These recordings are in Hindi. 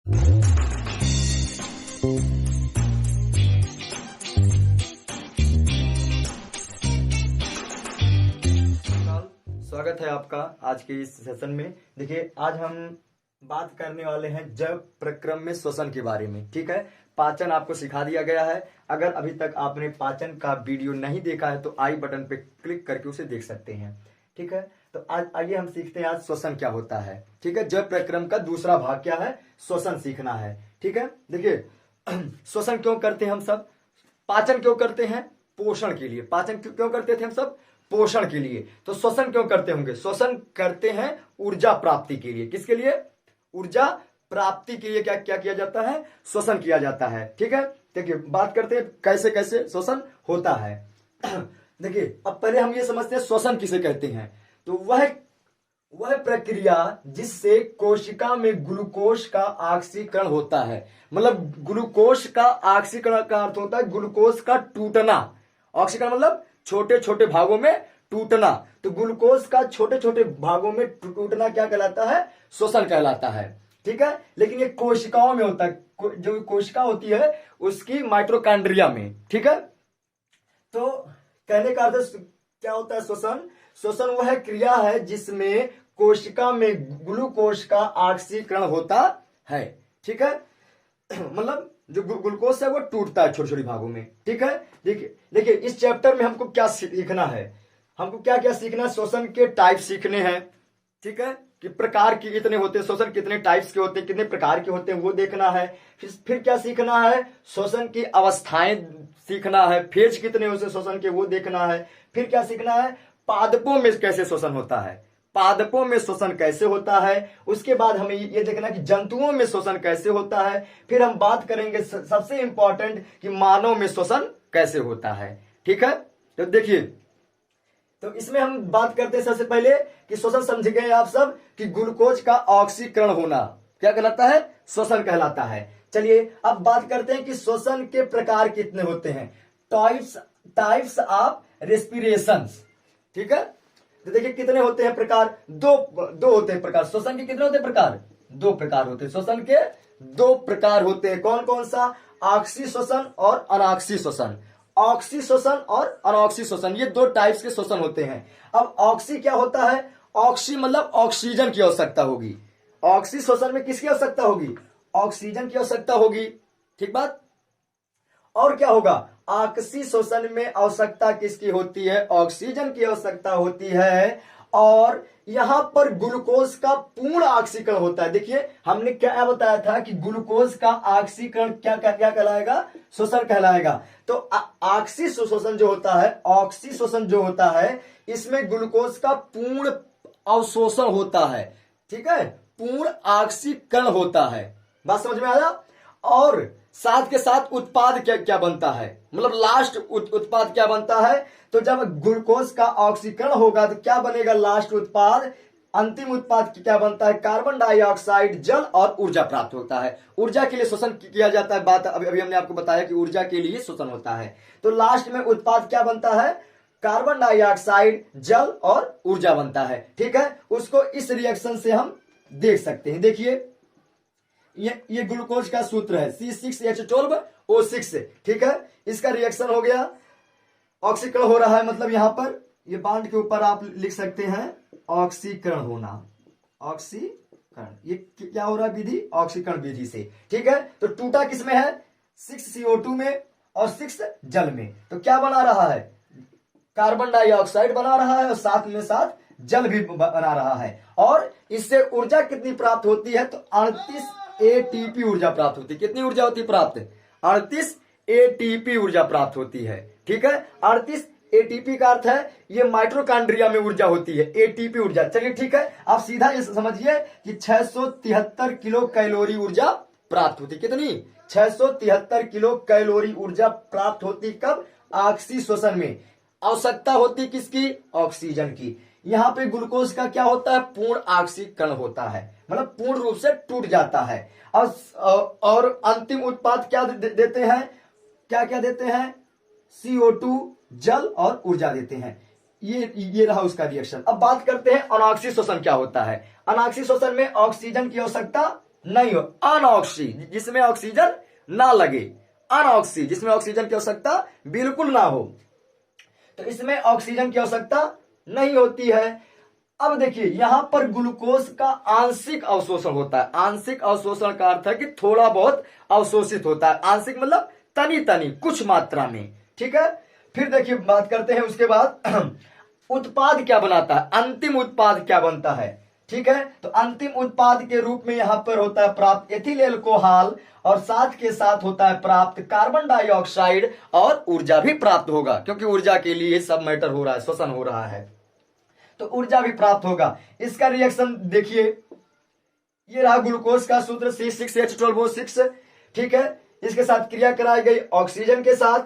स्वागत है आपका आज के इस सेशन में। देखिए, आज हम बात करने वाले हैं जैव प्रक्रम में श्वसन के बारे में। ठीक है, पाचन आपको सिखा दिया गया है। अगर अभी तक आपने पाचन का वीडियो नहीं देखा है तो आई बटन पे क्लिक करके उसे देख सकते हैं। ठीक है, तो आज आइए हम सीखते हैं आज श्वसन क्या होता है। ठीक है, जैव प्रक्रम का दूसरा भाग क्या है, श्वसन सीखना है। ठीक है, देखिए श्वसन क्यों करते हैं हम सब, पाचन क्यों करते हैं, पोषण के लिए। पाचन क्यों करते थे हम सब, पोषण के लिए। तो श्वसन क्यों करते होंगे, श्वसन करते हैं ऊर्जा प्राप्ति के लिए। किसके लिए, ऊर्जा प्राप्ति के लिए क्या क्या किया जाता है, श्वसन किया जाता है। ठीक है, देखिए बात करते हैं कैसे कैसे श्वसन होता है। देखिए, अब पहले हम ये समझते हैं श्वसन किसे कहते हैं। तो वह प्रक्रिया जिससे कोशिका में ग्लूकोज का ऑक्सीकरण होता है। मतलब ग्लूकोज का ऑक्सीकरण का अर्थ होता है ग्लूकोज का टूटना। ऑक्सीकरण मतलब छोटे छोटे भागों में टूटना। तो ग्लूकोज का छोटे छोटे भागों में टूटना क्या कहलाता है, श्वसन कहलाता है। ठीक है, लेकिन ये कोशिकाओं में होता है। जो कोशिका होती है उसकी माइटोकॉन्ड्रिया में। ठीक है, तो कहने का अर्थ क्या होता है श्वसन। श्वसन वह क्रिया है जिसमें कोशिका में ग्लूकोज का ऑक्सीकरण होता है। ठीक है, मतलब जो ग्लूकोज है वो टूटता है छोटे छोटे भागों में। ठीक है, देखिए इस चैप्टर में हमको क्या सीखना है, हमको क्या क्या सीखना है। श्वसन के टाइप सीखने हैं। ठीक है, कि प्रकार की इतने होते हैं, श्वसन कितने टाइप्स के होते हैं, कितने प्रकार के होते हैं वो देखना है। फिर क्या सीखना है, श्वसन की अवस्थाएं सीखना है। फेज कितने होते हैं श्वसन के वो देखना है। फिर क्या सीखना है, पादपों में कैसे श्वसन होता है, पादपों में श्वसन कैसे होता है। उसके बाद हमें ये देखना कि जंतुओं में श्वसन कैसे होता है। फिर हम बात करेंगे सबसे इंपॉर्टेंट कि मानव में श्वसन कैसे होता है। ठीक है, तो देखिए, तो इसमें हम बात करते हैं सबसे पहले कि श्वसन समझ गए आप सब कि ग्लूकोज का ऑक्सीकरण होना क्या कहलाता है, श्वसन कहलाता है। चलिए अब बात करते हैं कि श्वसन के प्रकार कितने होते हैं, टाइप्स ऑफ रेस्पिरेशन। ठीक है, तो देखिए कितने होते हैं प्रकार, दो होते हैं प्रकार। श्वसन के कितने होते हैं प्रकार, दो प्रकार होते हैं। श्वसन के दो प्रकार होते हैं। कौन कौन सा, ऑक्सी श्वसन और अनॉक्सी श्वसन। ऑक्सी श्वसन और अनॉक्सी श्वसन, ये दो टाइप्स के श्वसन होते हैं। अब ऑक्सी क्या होता है, ऑक्सी मतलब ऑक्सीजन की आवश्यकता होगी। ऑक्सी श्वसन में किसकी आवश्यकता होगी, ऑक्सीजन की आवश्यकता होगी। ठीक बात। और क्या होगा, ऑक्सी श्वसन में आवश्यकता किसकी होती है, ऑक्सीजन की आवश्यकता होती है। और यहां पर ग्लूकोज का पूर्ण ऑक्सीकरण होता है। देखिए हमने क्या बताया था कि ग्लूकोज का ऑक्सीकरण क्या क्या क्या कहलाएगा, श्वसन कहलाएगा। तो ऑक्सी श्वसन जो होता है, ऑक्सी श्वसन जो होता है, इसमें ग्लूकोज का पूर्ण अवशोषण होता है। ठीक है, पूर्ण ऑक्सीकरण होता है। बात समझ में आया। और साथ के साथ उत्पाद क्या क्या बनता है, मतलब लास्ट उत्पाद क्या बनता है। तो जब ग्लूकोज का ऑक्सीकरण होगा तो क्या बनेगा लास्ट उत्पाद, अंतिम उत्पाद क्या बनता है, कार्बन डाइऑक्साइड, जल और ऊर्जा प्राप्त होता है। ऊर्जा के लिए श्वसन किया जाता है। बात अभी हमने आपको बताया कि ऊर्जा के लिए श्वसन होता है। तो लास्ट में उत्पाद क्या बनता है, कार्बन डाइऑक्साइड, जल और ऊर्जा बनता है। ठीक है, उसको इस रिएक्शन से हम देख सकते हैं। देखिए ये ग्लूकोज का सूत्र है C6H12O6। ठीक है, इसका रिएक्शन हो गया, ऑक्सीकरण हो रहा है। मतलब यहां पर ये बांड के ऊपर आप लिख सकते हैं ऑक्सीकरण होना, ऑक्सीकरण। ये क्या हो रहा है विधि, ऑक्सीकरण विधि से। ठीक है, तो टूटा किसमें है, 6CO2 में और 6 जल में। तो क्या बना रहा है, कार्बन डाइऑक्साइड बना रहा है और साथ में साथ जल भी बना रहा है। और इससे ऊर्जा कितनी प्राप्त होती है, तो 38 ATP ऊर्जा प्राप्त होती है। कितनी ऊर्जा होती है प्राप्त, 38 ATP ऊर्जा प्राप्त होती है। ठीक है, 38 ATP का अर्थ है ये माइटोकॉन्ड्रिया में ऊर्जा होती है, ATP ऊर्जा। चलिए ठीक है, आप सीधा ये समझिए कि 673 किलो कैलोरी ऊर्जा प्राप्त होती। कितनी, 673 किलो कैलोरी ऊर्जा प्राप्त होती। कब, ऑक्सी श्वसन में। आवश्यकता होती किसकी, ऑक्सीजन की। यहाँ पे ग्लूकोज का क्या होता है, पूर्ण ऑक्सीकरण होता है, मतलब पूर्ण रूप से टूट जाता है। और अंतिम उत्पाद क्या देते हैं, क्या क्या देते हैं, CO2, जल और ऊर्जा देते हैं। ये रहा उसका रिएक्शन। अब बात करते हैं अनॉक्सी श्वसन क्या होता है। अनॉक्सी श्वसन में ऑक्सीजन की आवश्यकता नहीं हो। अनऑक्सी जिसमें ऑक्सीजन ना लगे, अनऑक्सी जिसमें ऑक्सीजन की आवश्यकता बिल्कुल ना हो, तो इसमें ऑक्सीजन की आवश्यकता नहीं होती है। अब देखिए यहां पर ग्लूकोज का आंशिक अवशोषण होता है। आंशिक अवशोषण का अर्थ है कि थोड़ा बहुत अवशोषित होता है। आंशिक मतलब तनी तनी कुछ मात्रा में, ठीक है। फिर देखिए बात करते हैं उसके बाद उत्पाद क्या बनाता है, अंतिम उत्पाद क्या बनता है, ठीक है। तो अंतिम उत्पाद के रूप में यहां पर होता है प्राप्त एथिल एल्कोहल, और साथ के साथ होता है प्राप्त कार्बन डाइऑक्साइड, और ऊर्जा भी प्राप्त होगा, क्योंकि ऊर्जा के लिए सब मैटर हो रहा है, श्वसन हो रहा है, तो ऊर्जा भी प्राप्त होगा। इसका रिएक्शन देखिए, ये रहा ग्लूकोज का सूत्र C6H12O6, ठीक है। इसके साथ क्रिया कराई गई ऑक्सीजन के साथ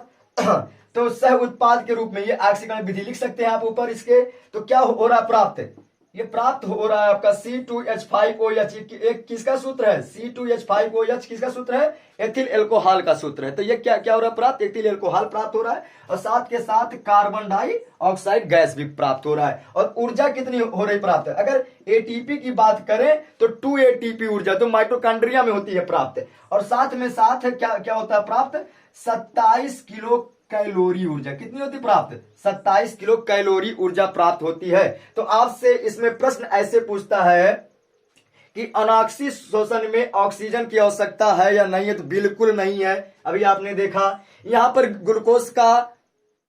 तो सह उत्पाद के रूप में ये ऑक्सीकरण विधि लिख सकते हैं आप ऊपर इसके। तो क्या हो रहा है प्राप्त, ये प्राप्त हो रहा है आपका C2H5OH। एक किसका सूत्र है, C2H5OH किसका सूत्र है, एथिल एल्कोहल का सूत्र है। तो ये क्या क्या हो रहा है प्राप्त, एथिल एल्कोहल प्राप्त हो रहा है, और साथ के साथ कार्बन डाइऑक्साइड गैस भी प्राप्त हो रहा है। और ऊर्जा कितनी हो रही प्राप्त, अगर एटीपी की बात करें तो 2 ATP ऊर्जा तो माइटोकॉन्ड्रिया में होती है प्राप्त। और साथ में साथ क्या क्या होता है प्राप्त, 27 किलो कैलोरी ऊर्जा, कितनी होती प्राप्त, 27 किलो कैलोरी ऊर्जा प्राप्त होती है। तो आपसे इसमें प्रश्न ऐसे पूछता है कि अनाक्सी शोषण में ऑक्सीजन की आवश्यकता है या नहीं है, तो बिल्कुल नहीं है। अभी आपने देखा यहां पर ग्लूकोज का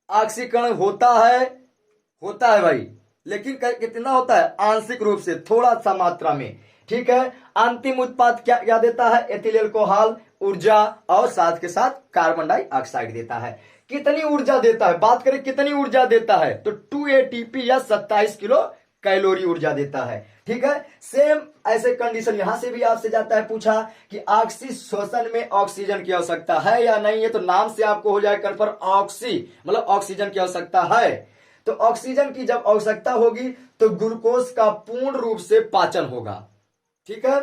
ऑक्सीकरण होता है भाई, लेकिन कितना होता है, आंशिक रूप से, थोड़ा सा मात्रा में, ठीक है। अंतिम उत्पाद क्या क्या देता है, एथिल एल्कोहल, ऊर्जा, और साथ के साथ कार्बन डाइऑक्साइड देता है। कितनी ऊर्जा देता है, बात करें कितनी ऊर्जा देता है, तो 2 ATP या 27 किलो कैलोरी ऊर्जा देता है, ठीक है। सेम ऐसे कंडीशन यहां से भी आपसे जाता है, पूछा कि ऑक्सी शोषण में ऑक्सीजन की आवश्यकता है या नहीं है, तो नाम से आपको हो जाए कन्फर्म, ऑक्सी मतलब ऑक्सीजन की आवश्यकता है। तो ऑक्सीजन की जब आवश्यकता होगी तो ग्लूकोज का पूर्ण रूप से पाचन होगा, ठीक है,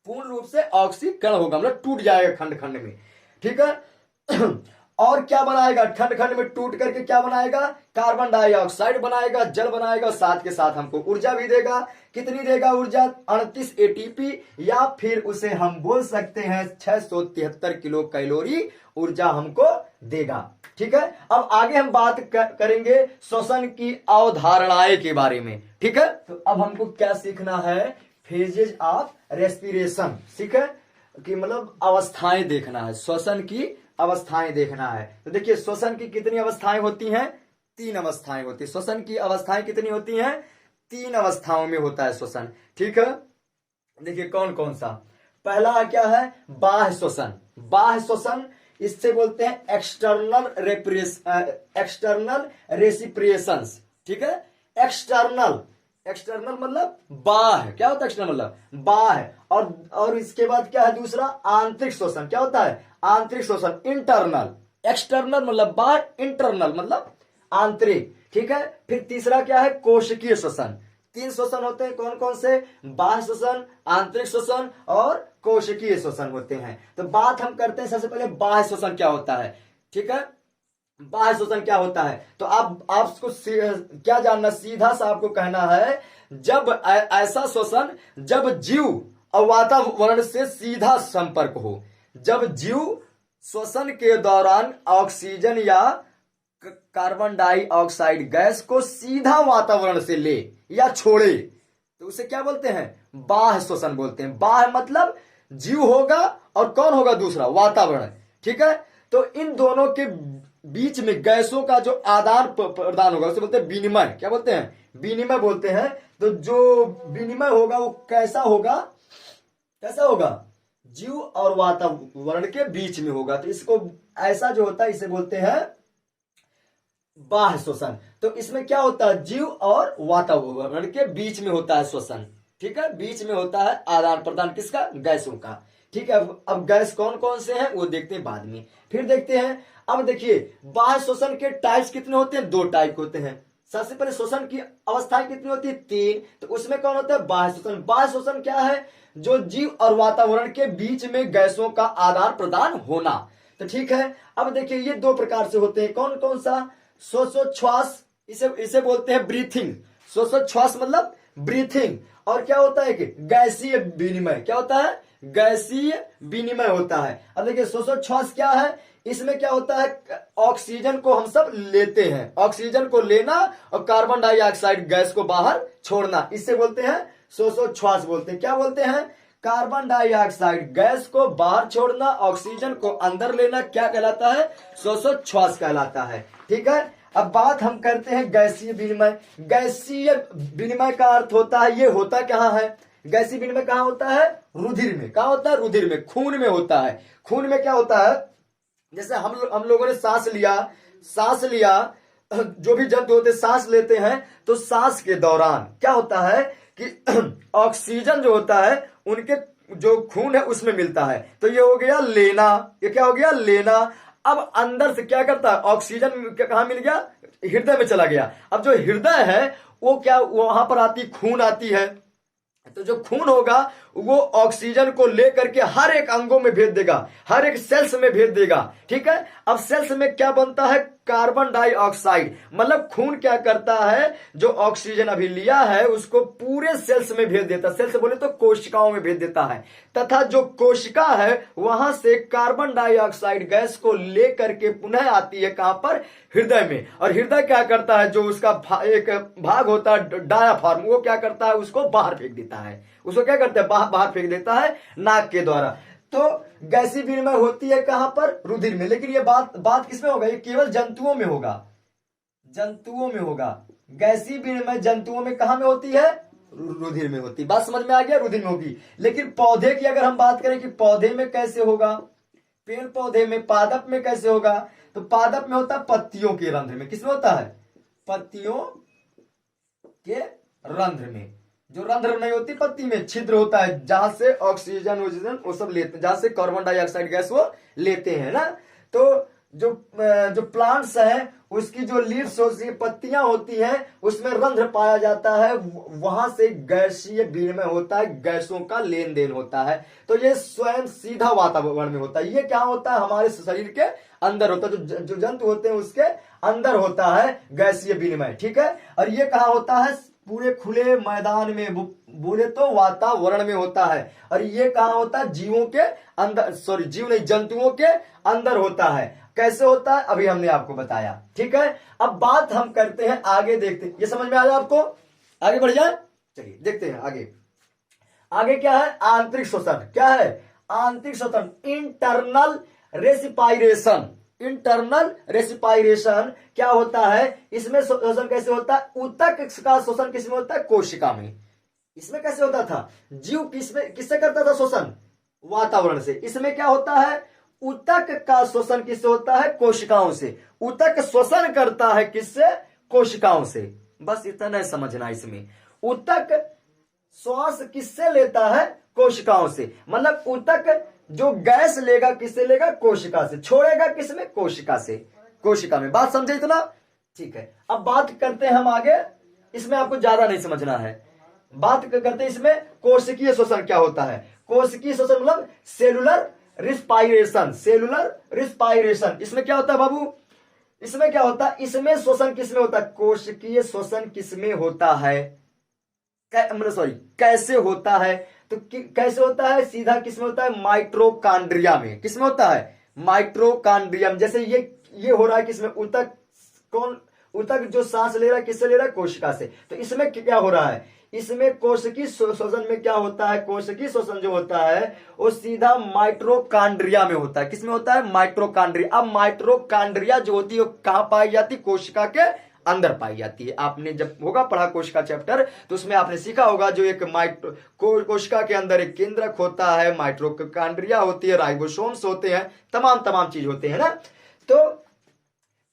पूर्ण रूप से ऑक्सीकरण होगा, मतलब टूट जाएगा खंड खंड में, ठीक है। और क्या बनाएगा, खंड खंड में टूट करके क्या बनाएगा, कार्बन डाइऑक्साइड बनाएगा, जल बनाएगा, साथ के साथ हमको ऊर्जा भी देगा। कितनी देगा ऊर्जा, 38 ATP, या फिर उसे हम बोल सकते हैं 673 किलो कैलोरी ऊर्जा हमको देगा, ठीक है। अब आगे हम बात करेंगे श्वसन की अवधारणाएं के बारे में, ठीक है। तो अब हमको क्या सीखना है, फेजेज ऑफ रेस्पिरेशन, ठीक है, कि मतलब अवस्थाएं देखना है, श्वसन की अवस्थाएं देखना है। तो देखिए श्वसन की कितनी अवस्थाएं होती हैं, 3 अवस्थाएं होती है। श्वसन की अवस्थाएं कितनी होती हैं, 3 अवस्थाओं में होता है श्वसन, ठीक है। देखिए कौन कौन सा, पहला क्या है, बाह्य श्वसन। बाह्य श्वसन इससे बोलते हैं एक्सटर्नल रेसिप्रेशंस, ठीक है। एक्सटर्नल मतलब बाह्य, क्या होता है एक्सटर्नल मतलब बाह्य, और इसके बाद क्या है दूसरा, आंतरिक श्वसन। क्या होता है, आंतरिक श्वसन, इंटरनल। एक्सटर्नल मतलब बाहर, इंटरनल मतलब आंतरिक, ठीक है। फिर तीसरा क्या है, कोशिकीय श्वसन। 3 श्वसन होते हैं, कौन कौन से, बाह्य श्वसन, आंतरिक श्वसन और कोशिकीय श्वसन होते हैं। तो बात हम करते हैं सबसे पहले बाह्य श्वसन क्या होता है, ठीक है। बाह्य श्वसन क्या होता है, तो आपको क्या जानना, सीधा सा आपको कहना है, जब ऐसा श्वसन जब जीव और वातावरण से सीधा संपर्क हो, जब जीव श्वसन के दौरान ऑक्सीजन या कार्बन डाइऑक्साइड गैस को सीधा वातावरण से ले या छोड़े, तो उसे क्या बोलते हैं, बाह्य श्वसन बोलते हैं। बाह्य मतलब जीव होगा और कौन होगा दूसरा, वातावरण, ठीक है। तो इन दोनों के बीच में गैसों का जो आदान प्रदान होगा उसे बोलते हैं विनिमय। क्या बोलते हैं, विनिमय बोलते हैं। तो जो विनिमय होगा वो कैसा होगा, कैसा होगा, जीव और वातावरण के बीच में होगा। तो इसको ऐसा जो होता है इसे बोलते हैं बाह्य श्वसन। तो इसमें क्या होता है, जीव और वातावरण के बीच में होता है श्वसन, ठीक है, बीच में होता है आदान प्रदान किसका, गैसों का, ठीक है। अब गैस कौन कौन से हैं वो देखते हैं बाद में। फिर देखते हैं, अब देखिए बाह्य श्वसन के टाइप्स कितने होते हैं, 2 टाइप होते हैं। सबसे पहले श्वसन की अवस्थाएं कितनी होती है, 3। तो उसमें कौन होता है, बाह्य श्वसन। बाह्य श्वसन क्या है, जो जीव और वातावरण के बीच में गैसों का आदान प्रदान होना। तो ठीक है, अब देखिए ये 2 प्रकार से होते हैं, कौन कौन सा, श्वासोच्छ्वास, इसे बोलते हैं ब्रीथिंग। श्वासोच्छ्वास मतलब ब्रीथिंग। और क्या होता है कि गैसीय विनिमय, क्या होता है, गैसीय विनिमय होता है। अब देखिए श्वासोच्छ्वास क्या है, इसमें क्या होता है, ऑक्सीजन को हम सब लेते हैं, ऑक्सीजन को लेना और कार्बन डाइऑक्साइड गैस को बाहर छोड़ना, इससे बोलते हैं श्वासोच्छ्वास बोलते हैं। क्या बोलते हैं, कार्बन डाइऑक्साइड गैस को बाहर छोड़ना, ऑक्सीजन को अंदर लेना, क्या कहलाता है, श्वासोच्छ्वास कहलाता है। ठीक है, अब बात हम करते हैं गैसीय विनिमय। गैसीय विनिमय का अर्थ होता है, ये होता कहाँ है, गैसीय विनिमय कहाँ होता है, रुधिर में। कहाँ होता है, रुधिर में, खून में होता है। खून में क्या होता है, जैसे हम लोगों ने सांस लिया, जो भी जंतु होते सांस लेते हैं, तो सांस के दौरान क्या होता है कि ऑक्सीजन जो होता है उनके जो खून है उसमें मिलता है, तो ये हो गया लेना, ये क्या हो गया, लेना। अब अंदर से क्या करता है, ऑक्सीजन कहां मिल गया, हृदय में चला गया। अब जो हृदय है वो क्या, वहां पर आती खून आती है, तो जो खून होगा वो ऑक्सीजन को लेकर के हर एक अंगों में भेज देगा, हर एक सेल्स में भेज देगा। ठीक है, अब सेल्स में क्या बनता है, कार्बन डाइऑक्साइड। मतलब खून क्या करता है, जो ऑक्सीजन अभी लिया है उसको पूरे सेल्स में भेज देता है, सेल्स बोले तो कोशिकाओं में भेज देता है, तथा जो कोशिका है वहां से कार्बन डाइऑक्साइड गैस को लेकर के पुनः आती है कहां पर, हृदय में। और हृदय क्या करता है, जो उसका एक भाग होता है डायाफ्राम, वो क्या करता है, उसको बाहर फेंक देता है, उसको क्या करता है, बाहर फेंक देता है नाक के द्वारा। तो गैसीय विनिमय होती है कहां पर, रुधिर में। लेकिन ये बात किसमें होगा, ये केवल जंतुओं में होगा, जंतुओं में होगा। गैसीय विनिमय जंतुओं में कहां में होती है, रुधिर में होती है। बात समझ में आ गया, रुधिर में होगी। लेकिन पौधे की अगर हम बात करें कि पौधे में कैसे होगा, पेड़ पौधे में, पादप में कैसे होगा, तो पादप में होता है पत्तियों के रंध्र में। किसमें होता है, पत्तियों के रंध्र में। जो रंध्र नहीं होती पत्ती में, छिद्र होता है जहां से ऑक्सीजन वो सब लेते हैं, जहां से कार्बन डाइऑक्साइड गैस वो लेते हैं ना। तो जो प्लांट्स है उसकी जो लीव्स होती है, पत्तियां होती हैं, उसमें रंध्र पाया जाता है, वहां से गैसीय विनिमय होता है, गैसों का लेन देन होता है। तो ये स्वयं सीधा वातावरण में होता है। ये क्या होता है, हमारे शरीर के अंदर होता है, जो जंतु होते हैं उसके अंदर होता है गैसीय विनिमय। ठीक है, और ये कहाँ होता है, पूरे खुले मैदान में, बोले तो वातावरण में होता है। और ये कहाँ होता है, जीवों के अंदर, सॉरी जीव नहीं, जंतुओं के अंदर होता है। कैसे होता है अभी हमने आपको बताया। ठीक है, अब बात हम करते हैं आगे, देखते हैं, ये समझ में आया आपको, आगे बढ़ जाए, चलिए देखते हैं आगे। आगे क्या है, आंतरिक श्वसन। क्या है, आंतरिक श्वसन, इंटरनल रेस्पिरेशन। इंटरनल रेस्पिरेशन क्या होता है, इसमें श्वसन कैसे होता है, ऊतक का श्वसन किसमें होता है, कोशिका में। इसमें कैसे होता था, जीव किससे करता था श्वसन, वातावरण से। इसमें क्या होता है, ऊतक का श्वसन किससे होता है, कोशिकाओं से। ऊतक श्वसन करता है किससे, कोशिकाओं से। बस इतना समझना इसमें, ऊतक श्वास किससे लेता है, कोशिकाओं से। मतलब ऊतक जो गैस लेगा किससे लेगा, कोशिका से, छोड़ेगा किसमें, कोशिका से, कोशिका में। बात समझे इतना, ठीक है। अब बात करते हैं हम आगे, इसमें आपको ज्यादा नहीं समझना है। बात करते हैं इसमें कोशिकीय श्वसन क्या होता है। कोशिकीय श्वसन मतलब सेलुलर रिस्पायरेशन, सेलुलर रिस्पायरेशन। इसमें क्या होता है बाबू, इसमें क्या होता है, इसमें श्वसन किसमें होता है, कोशिकीय श्वसन किसमें होता है, सॉरी कैसे होता है, तो कैसे होता है, सीधा किसमें होता है, माइटोकॉन्ड्रिया में। किसमें होता है, माइटोकॉन्ड्रियम। जैसे ये हो रहा है किसमें, ऊतक, कौन ऊतक जो सांस ले रहा है किससे ले रहा है, कोशिका से। तो इसमें क्या हो रहा है, इसमें कोशिकीय श्वसन में क्या होता है, कोशिकीय श्वसन जो होता है वो सीधा माइटोकॉन्ड्रिया में होता है। किसमें होता है, माइटोकॉन्ड्रिया। अब माइटोकॉन्ड्रिया जो होती है वो कहां पाई जाती है, कोशिका के अंदर पाई जाती है। आपने जब होगा पढ़ा कोशिका चैप्टर तो उसमें आपने सीखा होगा, जो एक कोशिका के अंदर एक केंद्रक होता है, माइटोकॉन्ड्रिया होती है, राइबोसोम्स होते हैं, तमाम चीज होते हैं ना। तो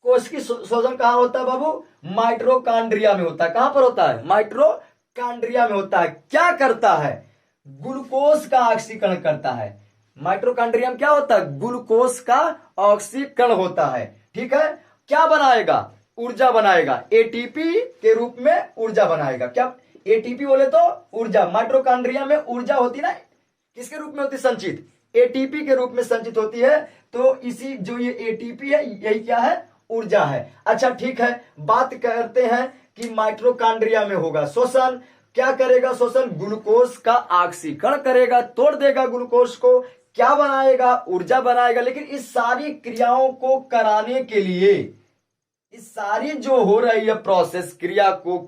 कोशिकीय श्वसन कहां होता है बाबू, माइटोकॉन्ड्रिया में होता है। कहां पर होता है, माइटोकॉन्ड्रिया में होता है। क्या करता है, ग्लूकोज का ऑक्सीकरण करता है। माइटोकॉन्ड्रिया में क्या होता है, ग्लूकोज का ऑक्सीकरण होता है। ठीक है, क्या बनाएगा, ऊर्जा बनाएगा, एटीपी के रूप में ऊर्जा बनाएगा। क्या एटीपी बोले तो ऊर्जा, माइटोकॉन्ड्रिया में ऊर्जा होती ना, किसके रूप में होती, संचित, एटीपी के रूप में संचित होती है। तो इसी जो ये एटीपी है यही क्या है, ऊर्जा है। अच्छा ठीक है, बात करते हैं कि माइटोकॉन्ड्रिया में होगा श्वसन, क्या करेगा शोषण? ग्लूकोज का ऑक्सीकरण करेगा, तोड़ देगा ग्लूकोज को, क्या बनाएगा? ऊर्जा बनाएगा। लेकिन इस सारी क्रियाओं को कराने के लिए, इस सारी जो हो रही है प्रोसेस, क्रिया को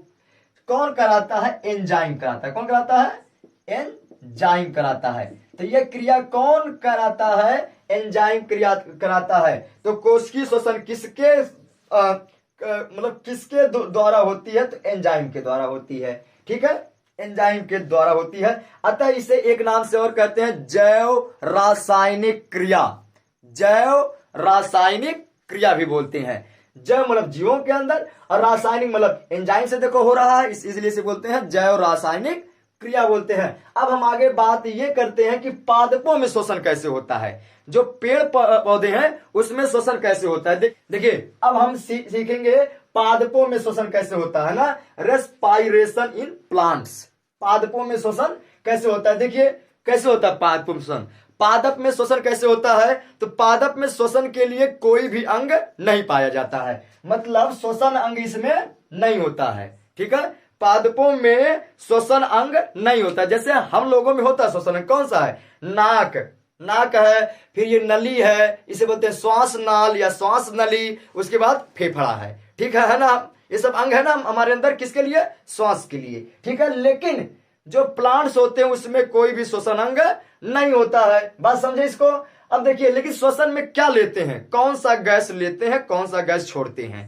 कौन कराता है? एंजाइम कराता है। कौन कराता है? एंजाइम कराता है। तो यह क्रिया कौन कराता है? एंजाइम क्रिया कराता है। तो कोशिकीय शोषण किसके मतलब किसके द्वारा होती है? तो एंजाइम के द्वारा होती है। ठीक है, एंजाइम के द्वारा होती है। अतः इसे एक नाम से और कहते हैं जैव रासायनिक क्रिया। जैव रासायनिक क्रिया भी बोलते हैं। जैव मतलब जीवों के अंदर, और रासायनिक मतलब एंजाइम से देखो हो रहा है, इसलिए से बोलते हैं जैव रासायनिक क्रिया बोलते हैं। अब हम आगे बात ये करते हैं कि पादपों में शोषण कैसे होता है। जो पेड़ पौधे हैं उसमें शोषण कैसे होता है। देखिए अब हम सीखेंगे पादपों में शोषण कैसे होता है ना। रेस्पायरेशन इन प्लांट्स, पादपों में शोषण कैसे होता है। देखिए कैसे होता है पादपों में शोषण। पादप में शोषण कैसे होता है? तो पादप में शोषण के लिए कोई भी अंग नहीं पाया जाता है, मतलब शोषण अंग इसमें नहीं होता है। ठीक है, पादपों में शोषण अंग नहीं होता। जैसे हम लोगों में होता है शोषण अंग, कौन सा है? नाक, नाक है, फिर ये नली है, इसे बोलते हैं श्वास नाल या श्वास नली, उसके बाद फेफड़ा है। ठीक है ना, ये सब अंग है ना हमारे अंदर, किसके लिए? श्वास के लिए। ठीक है, लेकिन जो प्लांट्स होते हैं उसमें कोई भी शोषण अंग नहीं होता है। बात समझे इसको। अब देखिए लेकिन श्वसन में क्या लेते हैं? कौन सा गैस लेते हैं, कौन सा गैस छोड़ते हैं?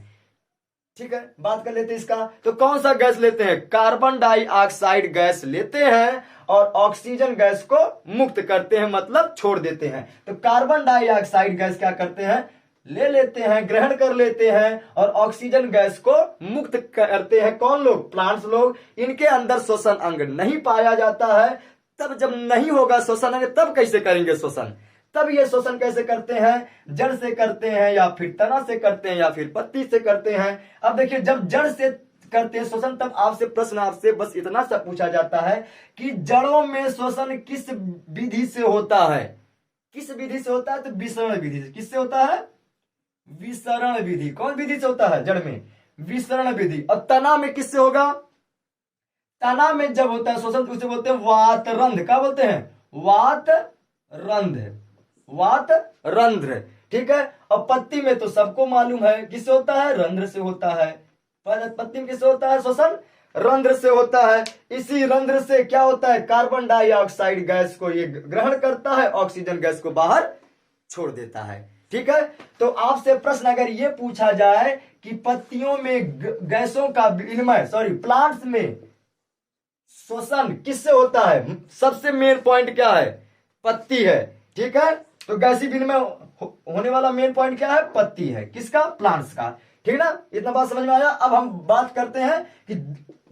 ठीक है, बात कर लेते हैं इसका। तो कौन सा गैस लेते हैं? कार्बन डाइऑक्साइड गैस लेते हैं और ऑक्सीजन गैस को मुक्त करते हैं, मतलब छोड़ देते हैं। तो कार्बन डाइऑक्साइड गैस क्या करते हैं? ले लेते हैं, ग्रहण कर लेते हैं, और ऑक्सीजन गैस को मुक्त करते हैं। कौन लोग? प्लांट्स लोग। इनके अंदर श्वसन अंग नहीं पाया जाता है। तब जब नहीं होगा श्वसन अंग, तब कैसे करेंगे श्वसन? तब ये शोषण कैसे करते हैं? जड़ से करते हैं, या फिर तना से करते हैं, या फिर पत्ती से करते हैं। अब देखिए जब जड़ से करते हैं शोषण, तब आपसे प्रश्न आपसे बस इतना सा पूछा जाता है कि जड़ों में शोषण किस विधि से होता है? किस विधि से होता है? तो विसरण विधि से। किससे होता है? विसरण विधि। कौन विधि से होता है? जड़ में विसरण विधि। और तना में किससे होगा? तना में जब होता है शोषण तो उसे बोलते हैं वात रंध्र। क्या बोलते हैं? वात रंध्र, वात रंध्र। ठीक है, और पत्ती में तो सबको मालूम है किससे होता है? रंध्र से होता है। पत्ती में किससे होता है शोषण? रंध्र से होता है। इसी रंध्र से क्या होता है? कार्बन डाइऑक्साइड गैस को ये ग्रहण करता है, ऑक्सीजन गैस को बाहर छोड़ देता है। ठीक है, तो आपसे प्रश्न अगर ये पूछा जाए कि पत्तियों में गैसों का विनिमय, सॉरी प्लांट्स में शोषण किससे होता है? सबसे मेन पॉइंट क्या है? पत्ती है। ठीक है, तो गैसीय विनिमय होने वाला मेन पॉइंट क्या है? पत्ती है। किसका? प्लांट्स का। ठीक है ना, इतना बात समझ में आया। अब हम बात करते हैं कि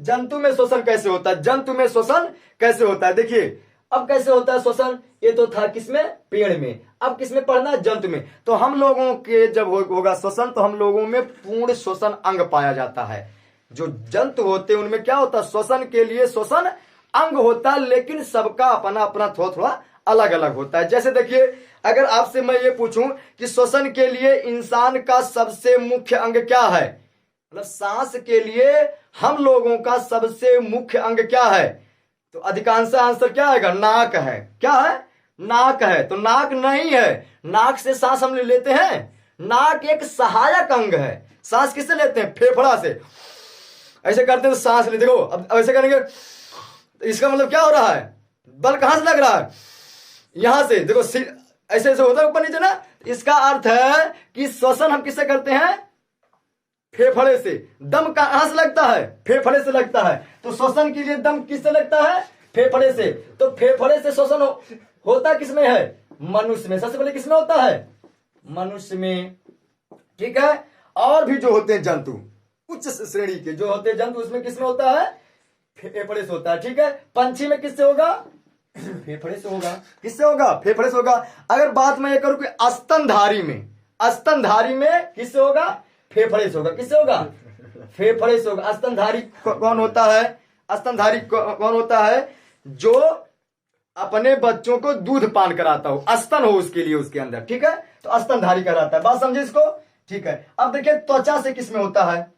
जंतु में शोषण कैसे होता है। जंतु में शोषण कैसे होता है? देखिए अब कैसे होता है शोषण। ये तो था किसमें? पेड़ में। अब किसमें पढ़ना है? जंतु में। तो हम लोगों के जब होगा शोषण, तो हम लोगों में पूर्ण शोषण अंग पाया जाता है। जो जंतु होते हैं उनमें क्या होता है? शोषण के लिए शोषण अंग होता है, लेकिन सबका अपना अपना थोड़ा थोड़ा अलग अलग होता है। जैसे देखिए अगर आपसे मैं ये पूछूं कि श्वसन के लिए इंसान का सबसे मुख्य अंग क्या है, मतलब सांस के लिए हम लोगों का सबसे मुख्य अंग क्या है, तो अधिकांश आंसर क्या आएगा? नाक है। क्या है? नाक है। तो नाक नहीं है, नाक से सांस हम लेते हैं। नाक एक सहायक अंग है। सांस किससे लेते हैं? फेफड़ा से। ऐसे करते हैं तो सांस लेते। देखो अब ऐसे करेंगे, इसका मतलब क्या हो रहा है? बल कहां से लग रहा है? यहां से। देखो ऐसे ऐसे होता है ऊपर नीचे ना। इसका अर्थ है कि श्वसन हम किससे करते हैं? फेफड़े से। दम कहां से लगता है? फेफड़े से लगता है। तो श्वसन के लिए दम किससे लगता है? फेफड़े से। तो फेफड़े से श्वसन होता किसमें है? मनुष्य में। सबसे पहले किसमें होता है? मनुष्य में। ठीक है, और भी जो होते हैं जंतु, उच्च श्रेणी के जो होते हैं जंतु, उसमें किसमें होता है? फेफड़े से होता है। ठीक है, पंछी में किससे होगा? फेफड़े से होगा। किससे होगा? फेफड़े से होगा। अगर बात मैं ये करूं कि स्तनधारी में, स्तनधारी में किससे होगा? फेफड़े से होगा। किससे होगा? फेफड़े से होगा। स्तनधारी कौन होता है? स्तनधारी कौन होता है? जो अपने बच्चों को दूध पान कराता हो, स्तन हो उसके लिए उसके अंदर। ठीक है, तो स्तनधारी कहलाता है। बात समझे इसको? ठीक है, अब देखिए त्वचा से किसमें होता है?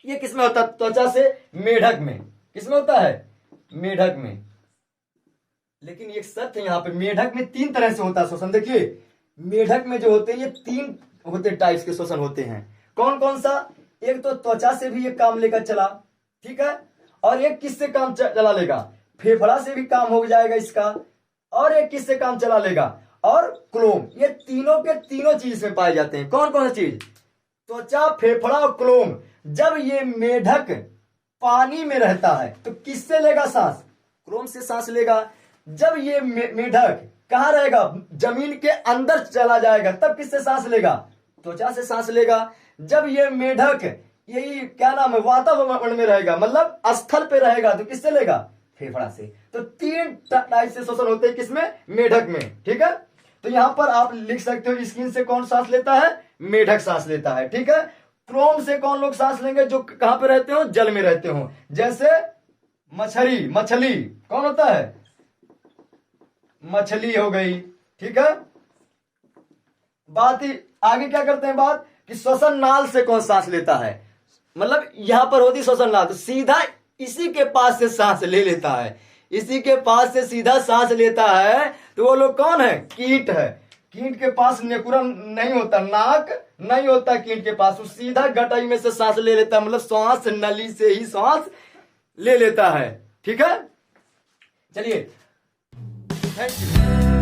ये किसमें होता है? त्वचा से मेढक में। किसमें होता है? मेढक में। लेकिन एक शर्त है यहाँ पे, मेढक में 3 तरह से होता है श्वसन। देखिए मेढक में जो होते हैं ये 3 होते टाइप्स के श्वसन होते हैं। कौन कौन सा? एक तो त्वचा से भी ये काम लेकर चला, ठीक है, और एक किससे काम चला लेगा? फेफड़ा से भी काम हो जाएगा इसका, और एक किससे काम चला लेगा? और क्लोम। ये तीनों के तीनों चीज में पाए जाते हैं। कौन कौन सी चीज? त्वचा, फेफड़ा और क्लोम। जब ये मेढक पानी में रहता है तो किससे लेगा सांस? क्लोम से सांस लेगा। जब ये मेढक कहाँ रहेगा? जमीन के अंदर चला जाएगा तब किससे सांस लेगा? त्वचा से सांस लेगा। जब ये मेढक यही क्या नाम है वातावरण में रहेगा, मतलब स्थल पे रहेगा, तो किससे लेगा? फेफड़ा से। तो 3 टाइप से श्वसन होते हैं किसमें? मेढक में। ठीक है, तो यहां पर आप लिख सकते हो स्किन से कौन सांस लेता है? मेढक सांस लेता है। ठीक है, क्लोम से कौन लोग सांस लेंगे? जो कहां पे रहते हो? जल में रहते हो, जैसे मछली कौन होता है? मछली हो गई। ठीक है, बात ही आगे क्या करते हैं बात कि श्वसन नाल से कौन सांस लेता है? मतलब यहां पर होती श्वसन नाल, तो सीधा इसी के पास से सांस ले लेता है, इसी के पास से सीधा सांस लेता है। तो वो लोग कौन है? कीट है। कीट के पास नेकुरम नहीं होता, नाक नहीं होता कीट के पास, वो सीधा गटाई में से सांस ले लेता है, मतलब श्वास नली से ही सांस ले लेता है। ठीक है, चलिए थैंक यू।